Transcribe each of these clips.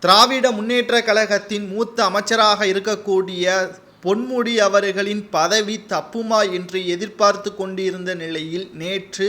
திராவிட முன்னேற்றக் கழகத்தின் மூத்த அமைச்சராக இருக்கக்கூடிய பொன்முடி அவர்களின் பதவி தப்புமா என்று எதிர்பார்த்து கொண்டிருந்த நிலையில் நேற்று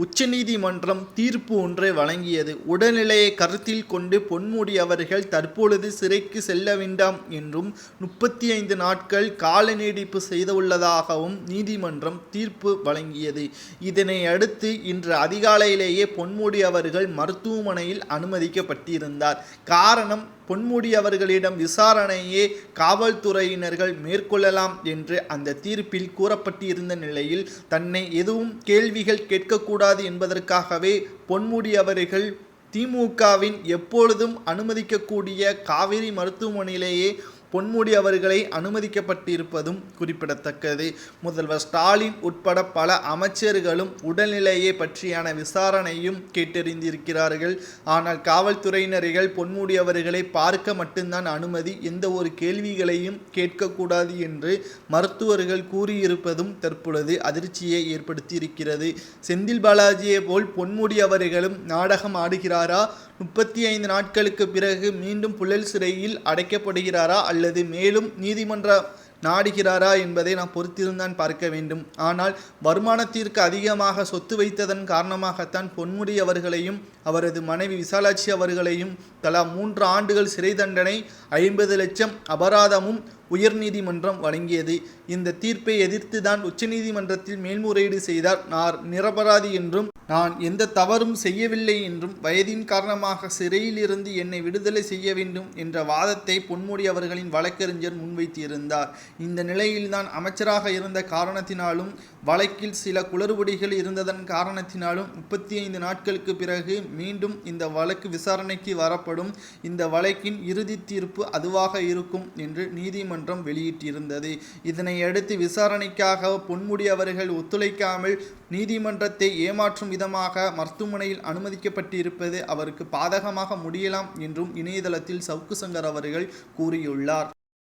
உச்சநீதிமன்றம் தீர்ப்பு ஒன்றை வழங்கியது. உடல்நிலையை கருத்தில் கொண்டு பொன்முடி அவர்கள் தற்பொழுது சிறைக்கு செல்ல வேண்டாம் என்றும் 35 நாட்கள் கால நீடிப்பு செய்துள்ளதாகவும் நீதிமன்றம் தீர்ப்பு வழங்கியது. இதனை அடுத்து இன்று அதிகாலையிலேயே பொன்முடி அவர்கள் மருத்துவமனையில் அனுமதிக்கப்பட்டிருந்தார். காரணம், பொன்முடி அவர்களிடம் விசாரணையே காவல்துறையினர்கள் மேற்கொள்ளலாம் என்று அந்த தீர்ப்பில் கூறப்பட்டிருந்த நிலையில் தன்னை எதுவும் கேள்விகள் கேட்கக்கூடாது என்பதற்காகவே பொன்முடி அவர்கள் திமுகவின் எப்பொழுதும் அனுமதிக்கக்கூடிய காவேரி மருத்துவமனையிலேயே பொன்முடி அவர்களை அனுமதிக்கப்பட்டிருப்பதும் குறிப்பிடத்தக்கது. முதல்வர் ஸ்டாலின் உட்பட பல அமைச்சர்களும் உடல்நிலையை பற்றியான விசாரணையும் கேட்டறிந்திருக்கிறார்கள். ஆனால் காவல்துறையினர்கள் பொன்முடி அவர்களை பார்க்க மட்டும்தான் அனுமதி, எந்த ஒரு கேள்விகளையும் கேட்கக்கூடாது என்று மருத்துவர்கள் கூறியிருப்பதும் தற்பொழுது அதிர்ச்சியை ஏற்படுத்தியிருக்கிறது. செந்தில் பாலாஜியை போல் பொன்முடி அவர்களும் நாடகம் ஆடுகிறாரா? 35 நாட்களுக்கு பிறகு மீண்டும் புழல் சிறையில் அடைக்கப்படுகிறாரா அல்லது மேலும் நீதிமன்ற நாடுகிறாரா என்பதை நாம் பொறுத்திருந்தான் பார்க்க வேண்டும். ஆனால் வருமானத்திற்கு அதிகமாக சொத்து வைத்ததன் காரணமாகத்தான் பொன்முடி அவர்களையும் அவரது மனைவி விசாலாட்சி அவர்களையும் தலா 3 ஆண்டுகள் சிறை தண்டனை, 50 லட்சம் அபராதமும் உயர்நீதிமன்றம் வழங்கியது. இந்த தீர்ப்பை எதிர்த்து தான் உச்சநீதிமன்றத்தில் மேல்முறையீடு செய்தார். நான் நிரபராதி என்றும் நான் எந்த தவறும் செய்யவில்லை என்றும் வயதின் காரணமாக சிறையில் இருந்து என்னை விடுதலை செய்ய வேண்டும் என்ற வாதத்தை பொன்முடி அவர்களின் வழக்கறிஞர் முன்வைத்திருந்தார். இந்த நிலையில்தான் அமைச்சராக இருந்த காரணத்தினாலும் வழக்கில் சில குளறுபடிகள் இருந்ததன் காரணத்தினாலும் 35 நாட்களுக்கு பிறகு மீண்டும் இந்த வழக்கு விசாரணைக்கு வரப்படும். இந்த வழக்கின் இறுதி தீர்ப்பு அதுவாக இருக்கும் என்று நீதிமன்றம் வெளியிட்டிருந்தது. இதனை அடுத்து விசாரணைக்காக பொன்முடி அவர்கள் ஒத்துழைக்காமல் நீதிமன்றத்தை ஏமாற்றும் விதமாக மருத்துவமனையில் அனுமதிக்கப்பட்டிருப்பது அவருக்கு பாதகமாக முடியலாம் என்றும் இணையதளத்தில் சவுக்கு சங்கர் அவர்கள் கூறியுள்ளார்.